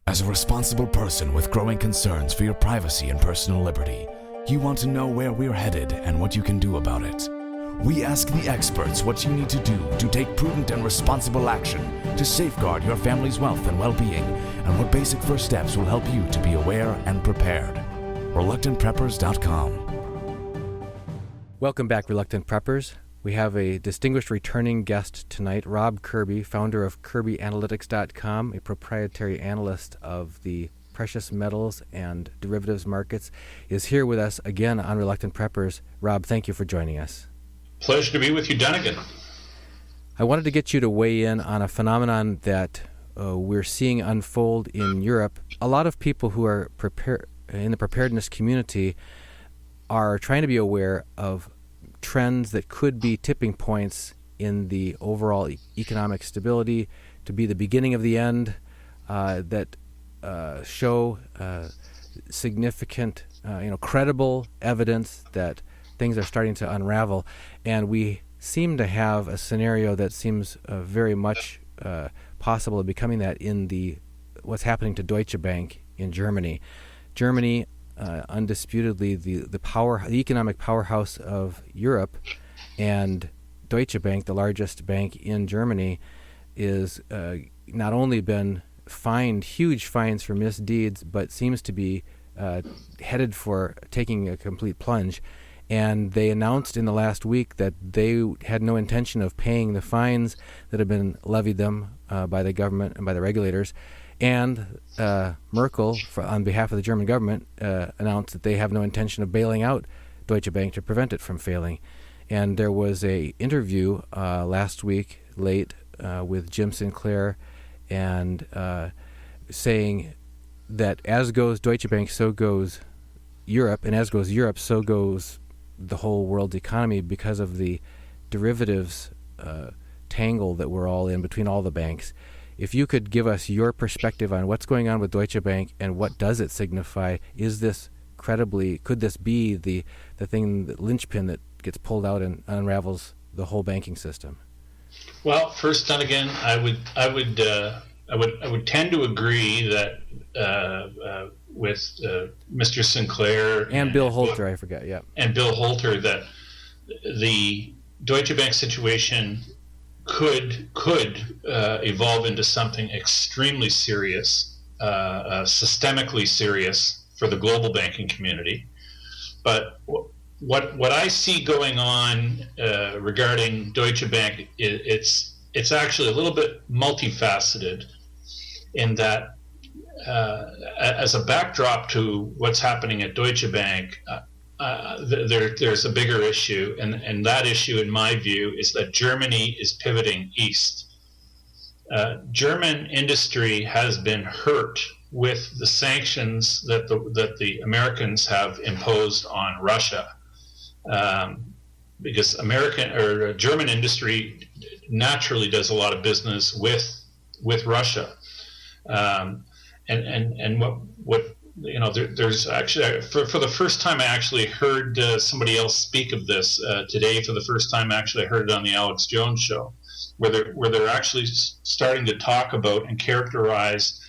As a responsible person with growing concerns for your privacy and personal liberty, you want to know where we're headed and what you can do about it. We ask the experts what you need to do to take prudent and responsible action to safeguard your family's wealth and well-being, and what basic first steps will help you to be aware and prepared. ReluctantPreppers.com. Welcome back, Reluctant Preppers. We have a distinguished returning guest tonight, Rob Kirby, founder of KirbyAnalytics.com, a proprietary analyst of the precious metals and derivatives markets, is here with us again on Reluctant Preppers. Rob, thank you for joining us. Pleasure to be with you, Dunnigan. I wanted to get you to weigh in on a phenomenon that we're seeing unfold in Europe. A lot of people who are in the preparedness community are trying to be aware of trends that could be tipping points in the overall economic stability, to be the beginning of the end, that show significant, credible evidence that things are starting to unravel. And we seem to have a scenario that seems very much possible of becoming that in what's happening to Deutsche Bank in Germany. Germany, undisputedly the economic powerhouse of Europe, and Deutsche Bank, the largest bank in Germany, is not only been fined huge fines for misdeeds, but seems to be headed for taking a complete plunge. And they announced in the last week that they had no intention of paying the fines that have been levied them by the government and by the regulators. And Merkel, on behalf of the German government, announced that they have no intention of bailing out Deutsche Bank to prevent it from failing. And there was a interview last week, late, with Jim Sinclair, and saying that as goes Deutsche Bank, so goes Europe, and as goes Europe, so goes the whole world's economy, because of the derivatives tangle that we're all in between all the banks. If you could give us your perspective on what's going on with Deutsche Bank and what does it signify, could this be the thing, the linchpin that gets pulled out and unravels the whole banking system? Well, first, Dunnigan, I would tend to agree that with Mr. Sinclair and Bill Holter, I forgot, yeah, and Bill Holter, that the Deutsche Bank situation could evolve into something extremely serious, systemically serious for the global banking community. But what I see going on regarding Deutsche Bank, it's actually a little bit multifaceted, in that as a backdrop to what's happening at Deutsche Bank, there's a bigger issue, and that issue, in my view, is that Germany is pivoting east. German industry has been hurt with the sanctions that the Americans have imposed on Russia, because German industry naturally does a lot of business with Russia, and what there's actually, for the first time, I actually heard somebody else speak of this today. For the first time, actually, I heard it on the Alex Jones show, where they're actually starting to talk about and characterize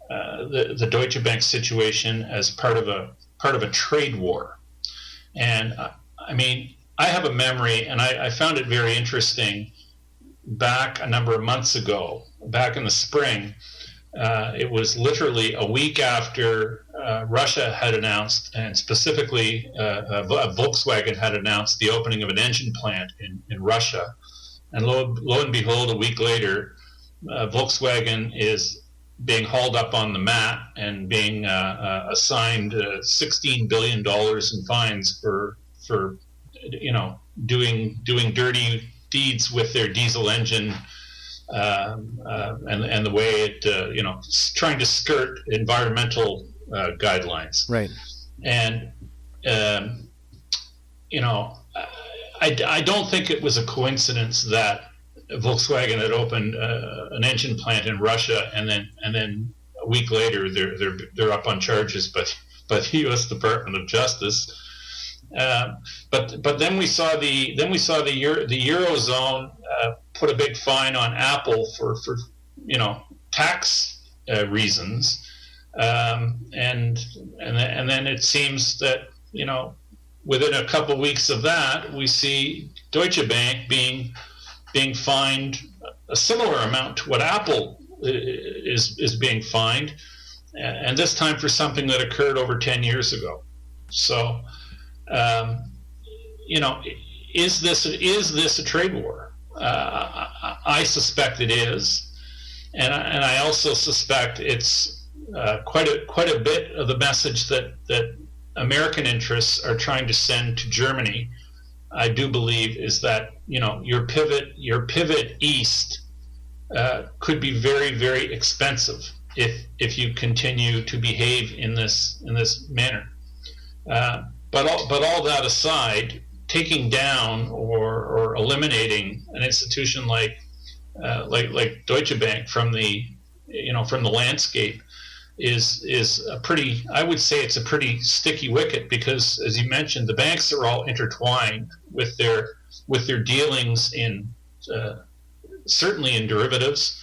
the Deutsche Bank situation as part of a trade war. And I mean, I have a memory, and I found it very interesting. Back a number of months ago, back in the spring, it was literally a week after Russia had announced, and specifically Volkswagen had announced the opening of an engine plant in Russia. And lo and behold, a week later, Volkswagen is being hauled up on the mat and being assigned $16 billion in fines for doing dirty deeds with their diesel engine, and the way it trying to skirt environmental guidelines. Right. And I don't think it was a coincidence that Volkswagen had opened an engine plant in Russia, and then a week later they're up on charges by the U.S. Department of Justice. But then we saw the Eurozone put a big fine on Apple for tax reasons, And then it seems that, within a couple weeks of that, we see Deutsche Bank being fined a similar amount to what Apple is being fined, and this time for something that occurred over 10 years ago. So, is this a trade war? I suspect it is, and I also suspect it's quite a bit of the message that American interests are trying to send to Germany. I do believe is that your pivot east could be very, very expensive if you continue to behave in this manner. But all that aside, taking down or eliminating an institution like Deutsche Bank from the landscape is a pretty, I would say it's a pretty sticky wicket, because, as you mentioned, the banks are all intertwined with their dealings in certainly in derivatives,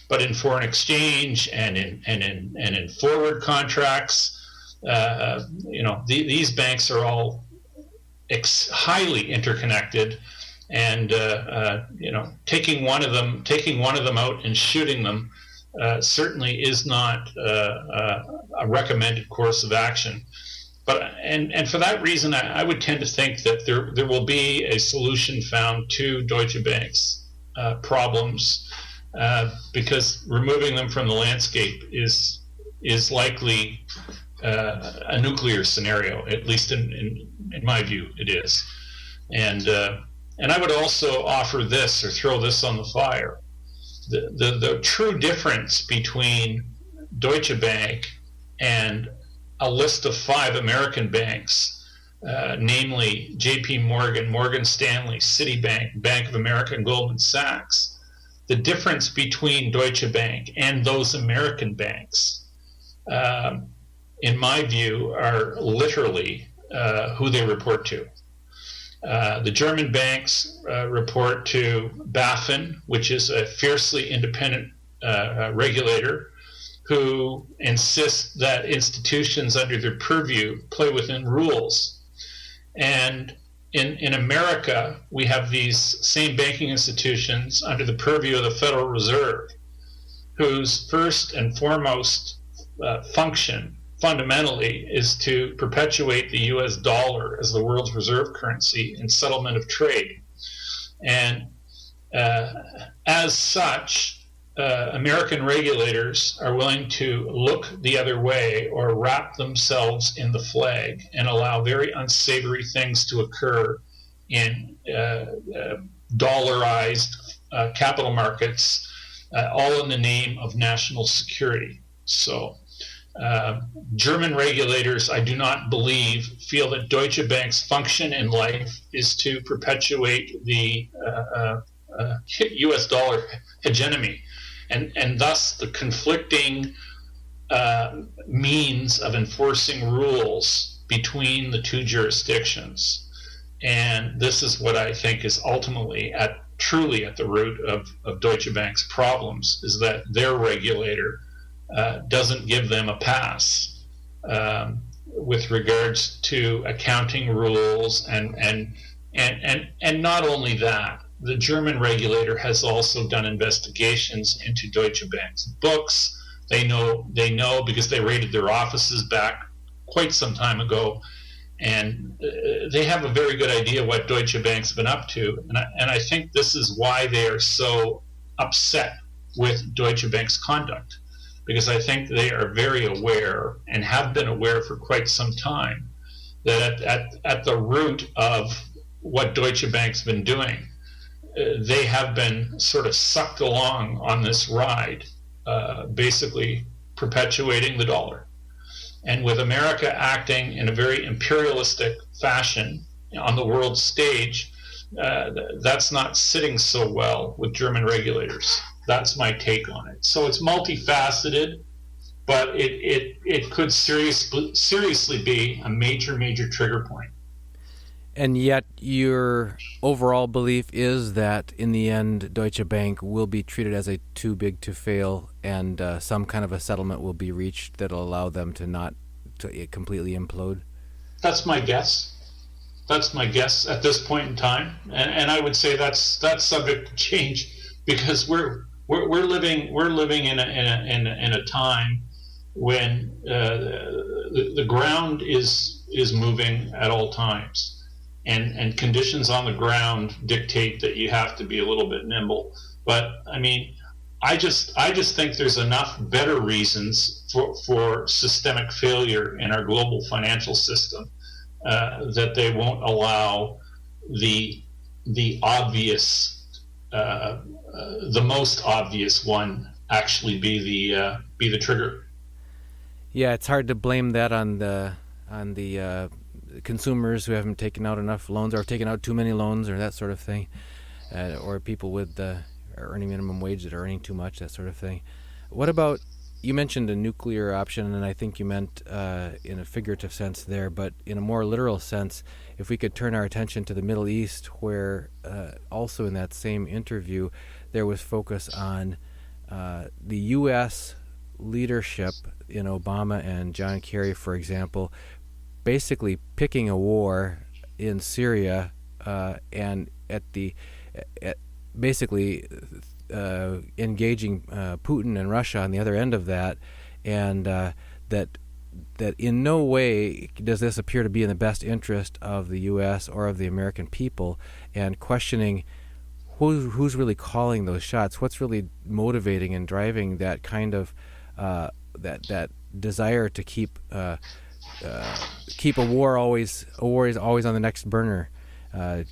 but in foreign exchange and in forward contracts. These banks are all highly interconnected, and taking one of them out and shooting them certainly is not a recommended course of action. But and for that reason, I would tend to think that there will be a solution found to Deutsche Bank's problems, because removing them from the landscape is likely a nuclear scenario. At least in my view, it is. And I would also offer this, or throw this on the fire. The true difference between Deutsche Bank and a list of 5 American banks, namely J.P. Morgan, Morgan Stanley, Citibank, Bank of America, and Goldman Sachs, the difference between Deutsche Bank and those American banks, in my view, are literally who they report to. The German banks report to BaFin, which is a fiercely independent regulator who insists that institutions under their purview play within rules. And in America, we have these same banking institutions under the purview of the Federal Reserve, whose first and foremost function fundamentally is to perpetuate the US dollar as the world's reserve currency in settlement of trade. And as such, American regulators are willing to look the other way or wrap themselves in the flag and allow very unsavory things to occur in dollarized capital markets, all in the name of national security. So German regulators, I do not believe, feel that Deutsche Bank's function in life is to perpetuate the US dollar hegemony, and thus the conflicting means of enforcing rules between the two jurisdictions. And this is what I think is ultimately truly at the root of Deutsche Bank's problems, is that their regulator doesn't give them a pass with regards to accounting rules, and not only that, the German regulator has also done investigations into Deutsche Bank's books. They know because they raided their offices back quite some time ago, and they have a very good idea what Deutsche Bank's been up to. And I think this is why they are so upset with Deutsche Bank's conduct, because I think they are very aware, and have been aware for quite some time, that at the root of what Deutsche Bank's been doing, they have been sort of sucked along on this ride, basically perpetuating the dollar. And with America acting in a very imperialistic fashion on the world stage, that's not sitting so well with German regulators. That's my take on it. So it's multifaceted, but it could seriously be a major trigger point. And yet your overall belief is that in the end, Deutsche Bank will be treated as a too big to fail, and some kind of a settlement will be reached that'll allow them to not to completely implode? That's my guess. That's my guess at this point in time, and I would say that's subject to change, because we're living in a time when the ground is moving at all times. And conditions on the ground dictate that you have to be a little bit nimble. But I mean, I just think there's enough better reasons for systemic failure in our global financial system that they won't allow the obvious, the most obvious one actually be the trigger. Yeah, it's hard to blame that on the consumers who haven't taken out enough loans or taken out too many loans or that sort of thing, or people with earning minimum wage that are earning too much, that sort of thing. What about, you mentioned a nuclear option, and I think you meant in a figurative sense there, but in a more literal sense, if we could turn our attention to the Middle East, where also in that same interview there was focus on the U.S. leadership in Obama and John Kerry, for example, basically picking a war in Syria and basically engaging Putin and Russia on the other end of that, and that in no way does this appear to be in the best interest of the U.S. or of the American people, and questioning who's really calling those shots, what's really motivating and driving that kind of that desire to keep a war always on the next burner. Do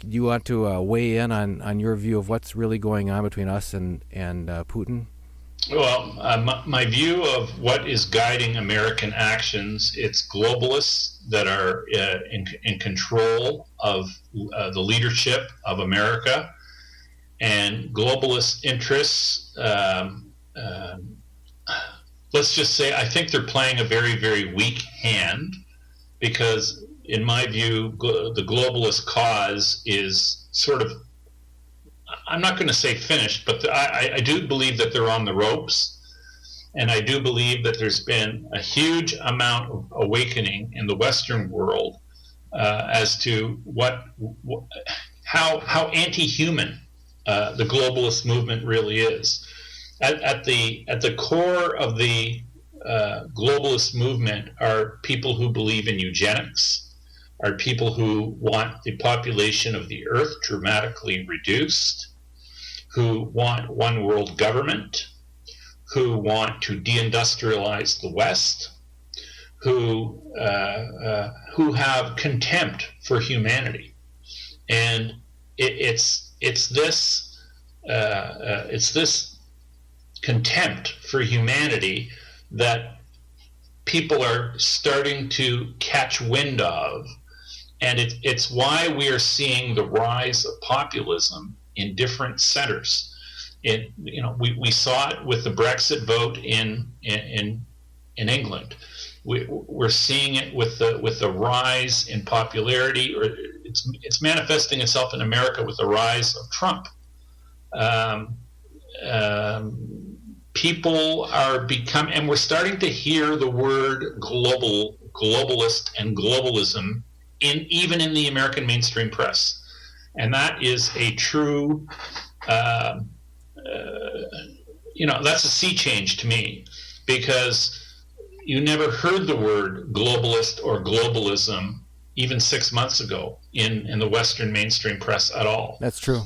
you want to weigh in on your view of what's really going on between us and Putin? Well, my view of what is guiding American actions, it's globalists that are in control of the leadership of America, and globalist interests. Let's just say I think they're playing a very, very weak hand, because in my view, the globalist cause is sort of, I'm not going to say finished, but I do believe that they're on the ropes. And I do believe that there's been a huge amount of awakening in the Western world as to how anti-human the globalist movement really is. At the core of the globalist movement are people who believe in eugenics, are people who want the population of the earth dramatically reduced, who want one world government, who want to deindustrialize the West, who have contempt for humanity, and it's this contempt for humanity that people are starting to catch wind of, and it's why we are seeing the rise of populism in different centers. We saw it with the Brexit vote in England. We're seeing it with the rise in popularity, or it's manifesting itself in America with the rise of Trump. People are becoming, and we're starting to hear the word globalist, and globalism even in the American mainstream press, and that is a true, that's a sea change to me, because you never heard the word globalist or globalism even 6 months ago in the Western mainstream press at all. That's true.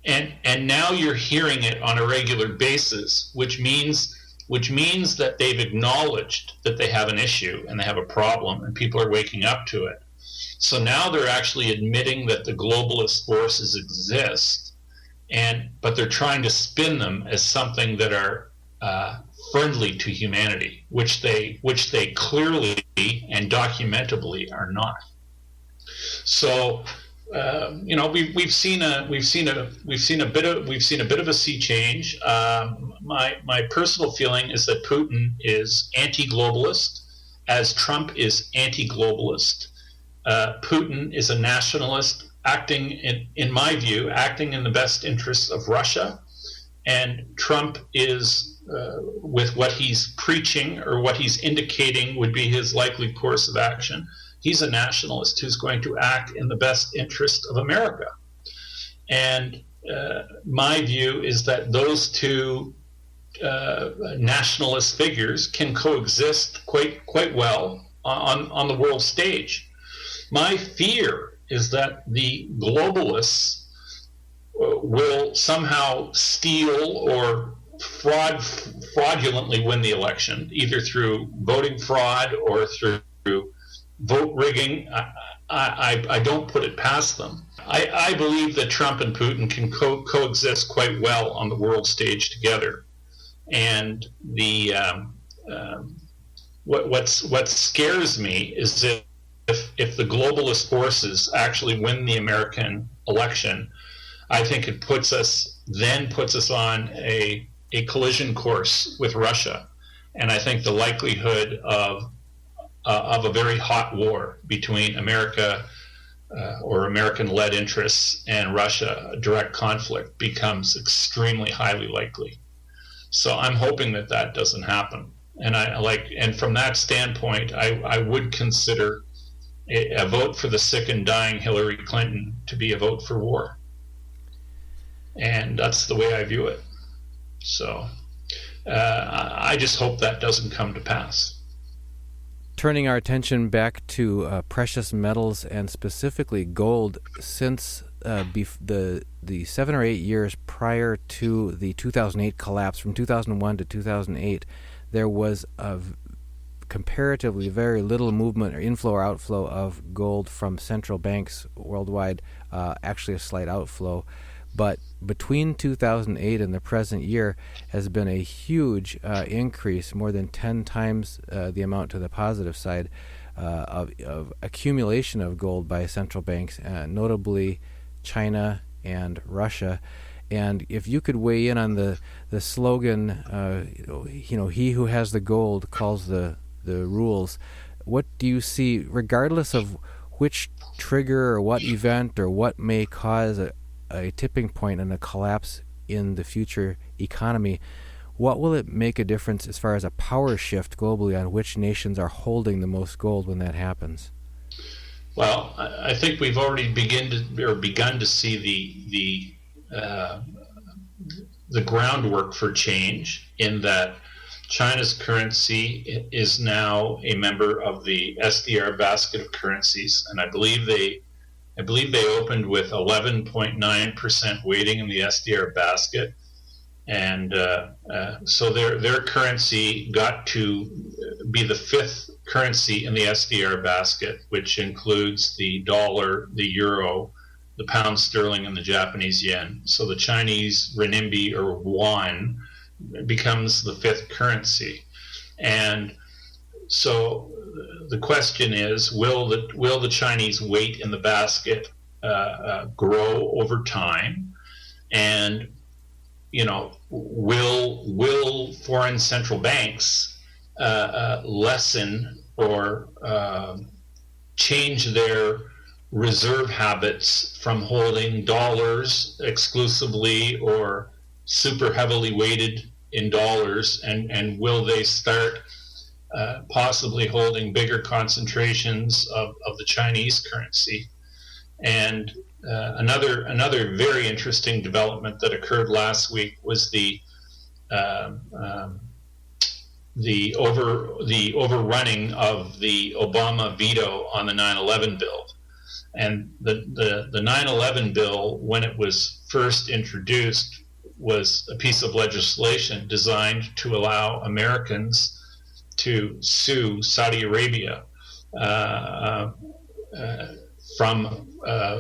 And now you're hearing it on a regular basis, which means that they've acknowledged that they have an issue and they have a problem, and people are waking up to it. So now they're actually admitting that the globalist forces exist, but they're trying to spin them as something that are friendly to humanity, which they clearly and documentably are not. So we've seen a bit of a sea change. My personal feeling is that Putin is anti-globalist, as Trump is anti-globalist, Putin is a nationalist acting, in my view, acting in the best interests of Russia. And Trump is, with what he's preaching or what he's indicating would be his likely course of action, he's a nationalist who's going to act in the best interest of America. And my view is that those two nationalist figures can coexist quite well on the world stage. My fear is that the globalists will somehow steal or fraudulently win the election, either through voting fraud or through vote rigging. I don't put it past them. I believe that Trump and Putin can coexist quite well on the world stage together. And what scares me is if the globalist forces actually win the American election, I think it puts us on a collision course with Russia, and I think the likelihood of a very hot war between America or American-led interests and Russia, a direct conflict, becomes extremely highly likely. So I'm hoping that doesn't happen, and from that standpoint, I would consider a vote for the sick and dying Hillary Clinton to be a vote for war. And that's the way I view it. So I just hope that doesn't come to pass. Turning our attention back to precious metals and specifically gold, since the 7 or 8 years prior to the 2008 collapse, from 2001 to 2008, there was a comparatively very little movement or inflow or outflow of gold from central banks worldwide, actually a slight outflow. But between 2008 and the present year has been a huge increase, more than 10 times the amount to the positive side of accumulation of gold by central banks, notably China and Russia. And if you could weigh in on the slogan, he who has the gold calls the rules, what do you see, regardless of which trigger or what event or what may cause a tipping point and a collapse in the future economy, what will it make a difference as far as a power shift globally on which nations are holding the most gold when that happens? Well, I think we've already begun to see the groundwork for change, in that China's currency is now a member of the SDR basket of currencies, and I believe they opened with 11.9% weighting in the SDR basket, and so their currency got to be the fifth currency in the SDR basket, which includes the dollar, the euro, the pound sterling, and the Japanese yen. So the Chinese renminbi or yuan becomes the fifth currency, and so the question is, will the Chinese weight in the basket grow over time, and will foreign central banks lessen or change their reserve habits from holding dollars exclusively or super heavily weighted in dollars, and will they start possibly holding bigger concentrations of the Chinese currency? And another very interesting development that occurred last week was the overrunning of the Obama veto on the 9/11 bill. And the 9/11 bill, when it was first introduced, was a piece of legislation designed to allow Americans to sue Saudi Arabia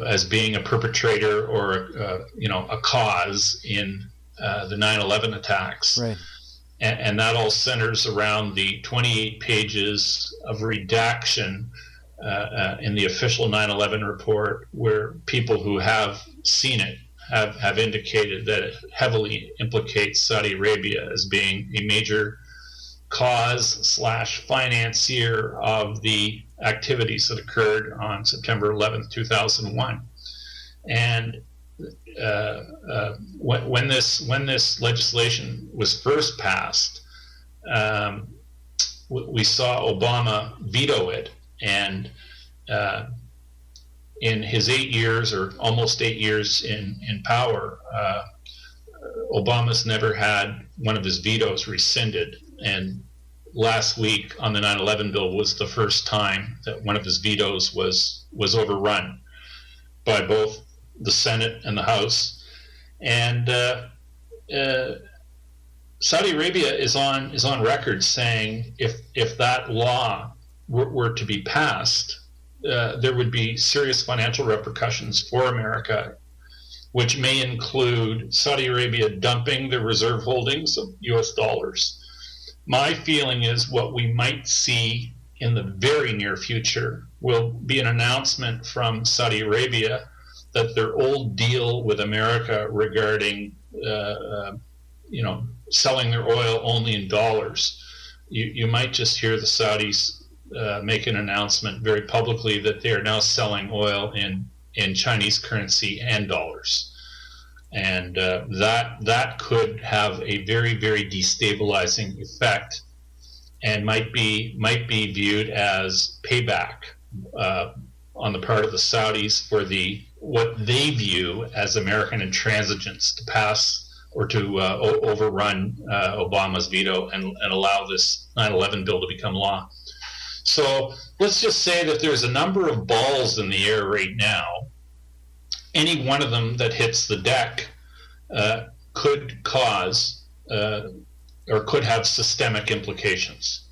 as being a perpetrator or a cause in the 9/11 attacks. Right. And that all centers around the 28 pages of redaction in the official 9/11 report, where people who have seen it have indicated that it heavily implicates Saudi Arabia as being a major cause/financier of the activities that occurred on September 11th, 2001. And when this legislation was first passed, we saw Obama veto it, and in his 8 years, or almost 8 years in power, Obama's never had one of his vetoes rescinded. And last week on the 9/11 bill was the first time that one of his vetoes was overrun by both the Senate and the House. And Saudi Arabia is on record saying if that law were to be passed, there would be serious financial repercussions for America, which may include Saudi Arabia dumping their reserve holdings of US dollars. My feeling is what we might see in the very near future will be an announcement from Saudi Arabia that their old deal with America regarding selling their oil only in dollars, you might just hear the Saudis make an announcement very publicly that they are now selling oil in Chinese currency and dollars. And that could have a very, very destabilizing effect, and might be viewed as payback on the part of the Saudis for what they view as American intransigence to pass or to overrun Obama's veto and allow this 9/11 bill to become law. So let's just say that there's a number of balls in the air right now. Any one of them that hits the deck could cause or could have systemic implications.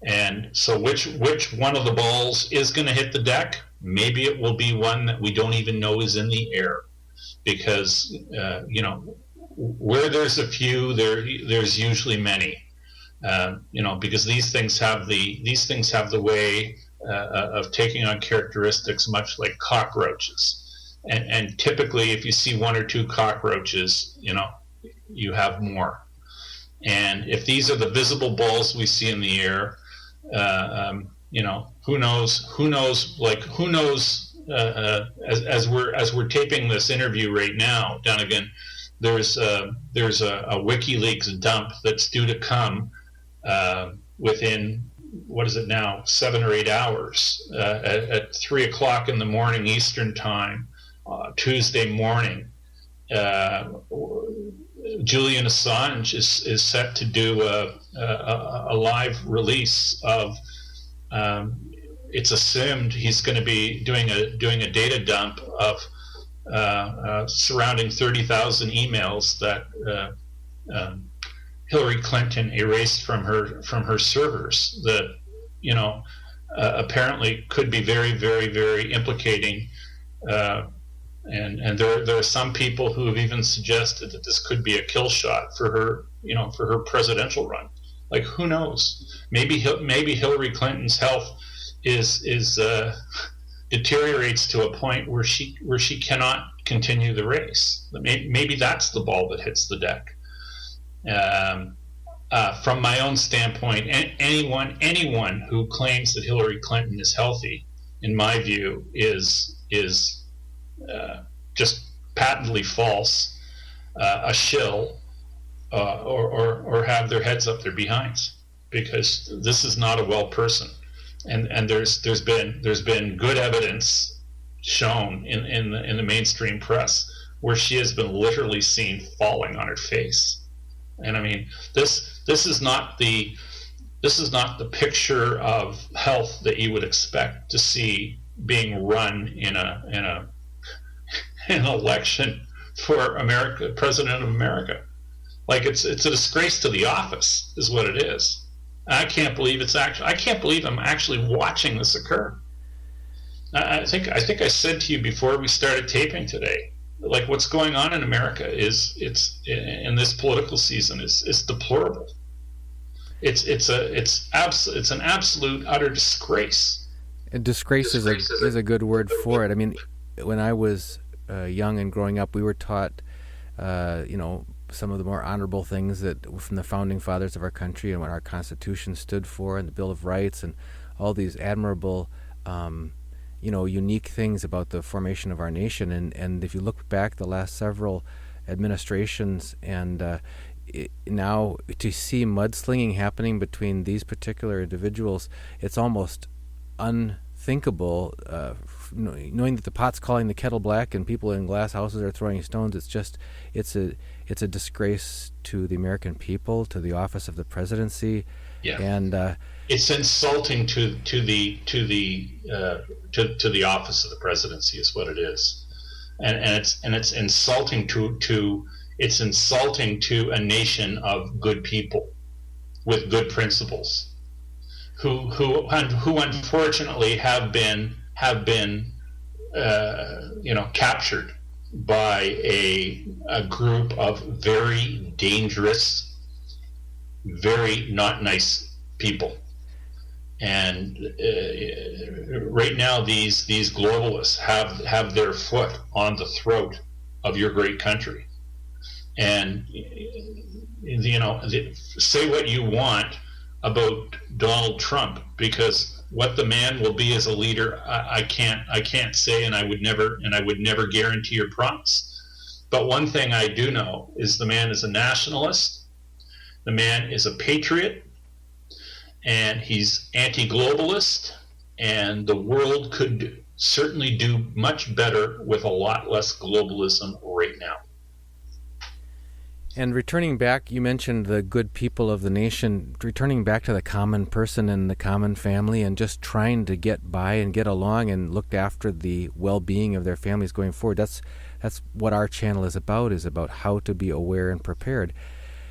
And so which one of the balls is going to hit the deck? Maybe it will be one that we don't even know is in the air, because where there's a few, there's usually many. Because these things have the way of taking on characteristics much like cockroaches. And typically, if you see one or two cockroaches, you have more. And if these are the visible balls we see in the air, who knows? As we're taping this interview right now, Donegan, there's a WikiLeaks dump that's due to come within, what is it now, 7 or 8 hours at 3 o'clock in the morning Eastern time, Tuesday morning. Julian Assange is set to do a live release of. It's assumed he's going to be doing a data dump of surrounding 30,000 emails that Hillary Clinton erased from her servers that apparently could be very, very, very implicating. And there are some people who have even suggested that this could be a kill shot for her presidential run. Like, who knows? Maybe Hillary Clinton's health is deteriorates to a point where she cannot continue the race. Maybe that's the ball that hits the deck. From my own standpoint, anyone who claims that Hillary Clinton is healthy, in my view, is just patently false, a shill, or have their heads up their behinds, because this is not a well person, and there's been good evidence shown in the mainstream press where she has been literally seen falling on her face. And I mean, this is not the picture of health that you would expect to see being run in an election for America, President of America. Like, it's a disgrace to the office, is what it is. I can't believe I'm actually watching this occur. I think I said to you before we started taping today, like, what's going on in America it's in this political season is deplorable. It's an absolute utter disgrace. And disgrace is a good word for it. I mean, when I was young and growing up, we were taught, some of the more honorable things that from the founding fathers of our country and what our Constitution stood for, and the Bill of Rights, and all these admirable, unique things about the formation of our nation. And if you look back the last several administrations, and now to see mudslinging happening between these particular individuals, it's almost unthinkable. Knowing that the pot's calling the kettle black and people in glass houses are throwing stones, it's a disgrace to the American people, to the office of the presidency, and it's insulting to the office of the presidency is what it is, and it's insulting to a nation of good people with good principles, who unfortunately have been captured by a group of very dangerous, very not nice people. And right now, these globalists have their foot on the throat of your great country. And say what you want about Donald Trump, because what the man will be as a leader, I can't say, and I would never guarantee or promise. But one thing I do know is the man is a nationalist, the man is a patriot, and he's anti-globalist, and the world could certainly do much better with a lot less globalism right now. And returning back, you mentioned the good people of the nation, returning back to the common person and the common family, and just trying to get by and get along and look after the well-being of their families going forward. That's what our channel is about how to be aware and prepared.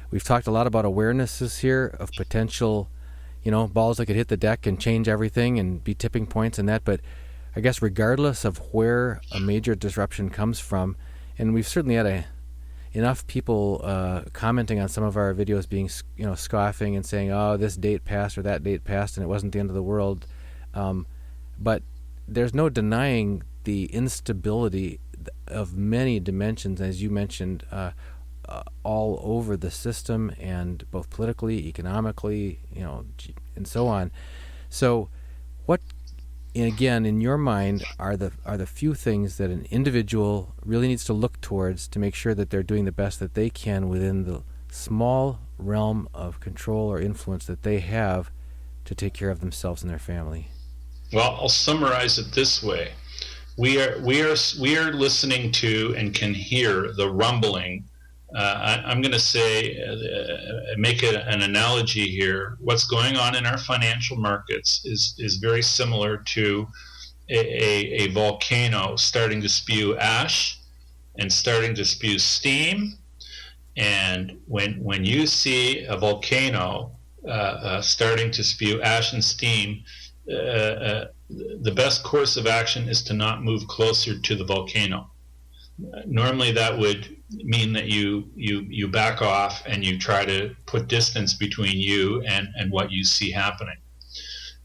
We've talked a lot about awarenesses here of potential, balls that could hit the deck and change everything and be tipping points and that, but I guess regardless of where a major disruption comes from, and we've certainly had enough people commenting on some of our videos being, scoffing and saying, oh, this date passed or that date passed and it wasn't the end of the world. But there's no denying the instability of many dimensions, as you mentioned, all over the system, and both politically, economically, and so on. So what, and again, in your mind, are the few things that an individual really needs to look towards to make sure that they're doing the best that they can within the small realm of control or influence that they have to take care of themselves and their family? Well, I'll summarize it this way: we are listening to and can hear the rumbling. I'm going to say, make an analogy here. What's going on in our financial markets is very similar to a volcano starting to spew ash and starting to spew steam. And when you see a volcano starting to spew ash and steam, the best course of action is to not move closer to the volcano. Normally that would mean that you back off and you try to put distance between you and what you see happening.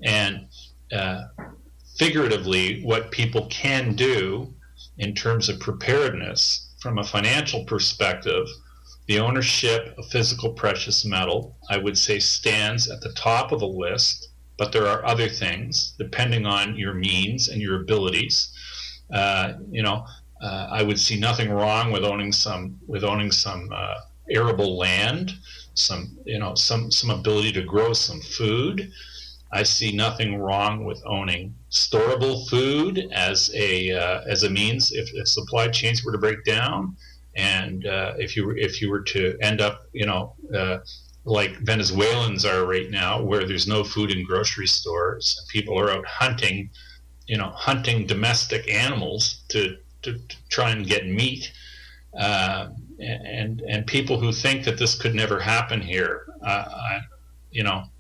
And figuratively, what people can do in terms of preparedness from a financial perspective, the ownership of physical precious metal, I would say, stands at the top of the list, but there are other things depending on your means and your abilities. I would see nothing wrong with owning some arable land, some ability to grow some food. I see nothing wrong with owning storable food as a means if supply chains were to break down, and if you were to end up like Venezuelans are right now, where there's no food in grocery stores, and people are out hunting domestic animals to try and get meat, and people who think that this could never happen here,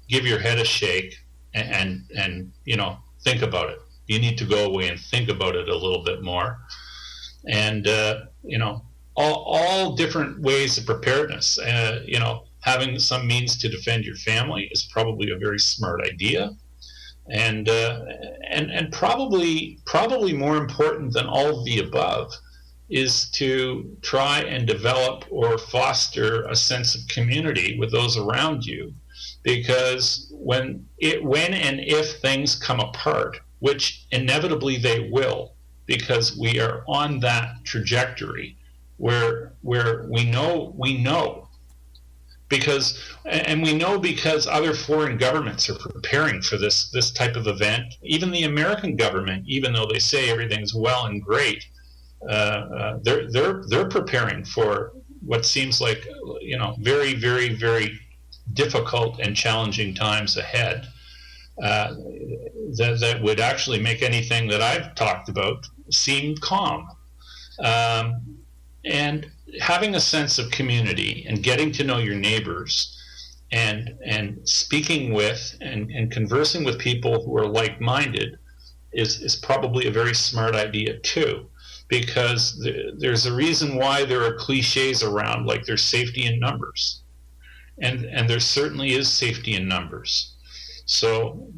give your head a shake and think about it. You need to go away and think about it a little bit more. And all different ways of preparedness. Having some means to defend your family is probably a very smart idea. And probably more important than all of the above is to try and develop or foster a sense of community with those around you, because when and if things come apart, which inevitably they will, because we are on that trajectory where we know because, and we know because other foreign governments are preparing for this type of event. Even the American government, even though they say everything's well and great, they're preparing for what seems like, very, very, very difficult and challenging times ahead. That would actually make anything that I've talked about seem calm. And having a sense of community and getting to know your neighbors and speaking with and conversing with people who are like-minded is probably a very smart idea too, because there's a reason why there are cliches around, like there's safety in numbers, and there certainly is safety in numbers. So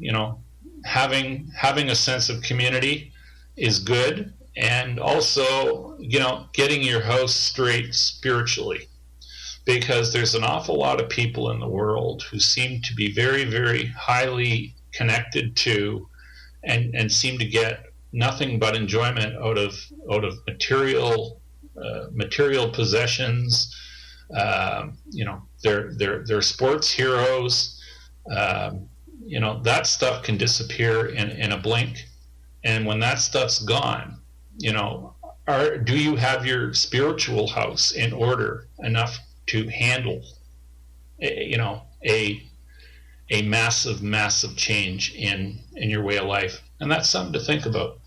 having a sense of community is good, and also getting your house straight spiritually, because there's an awful lot of people in the world who seem to be very, very highly connected to and seem to get nothing but enjoyment out of material possessions. They're sports heroes. That stuff can disappear in a blink, and when that stuff's gone, do you have your spiritual house in order enough to handle a massive change in your way of life? And that's something to think about.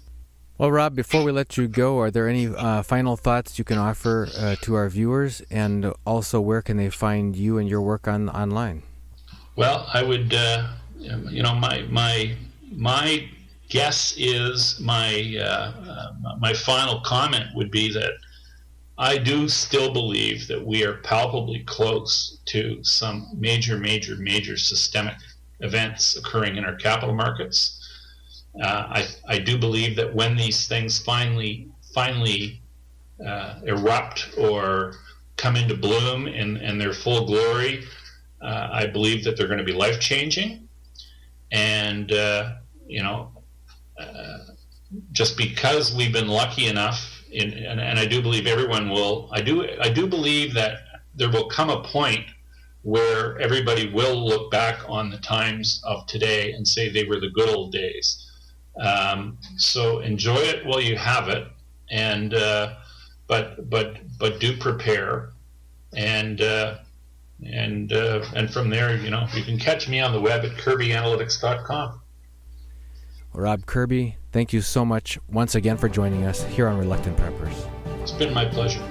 Well, Rob, before we let you go, are there any final thoughts you can offer to our viewers, and also where can they find you and your work online? Well, I would my guess is my final comment would be that I do still believe that we are palpably close to some major systemic events occurring in our capital markets. I do believe that when these things finally erupt or come into bloom in their full glory, I believe that they're going to be life-changing. And just because we've been lucky enough, and I do believe everyone will. I do believe that there will come a point where everybody will look back on the times of today and say they were the good old days. So enjoy it while you have it, and but do prepare, and from there, you can catch me on the web at kirbyanalytics.com. Rob Kirby, thank you so much once again for joining us here on Reluctant Preppers. It's been my pleasure.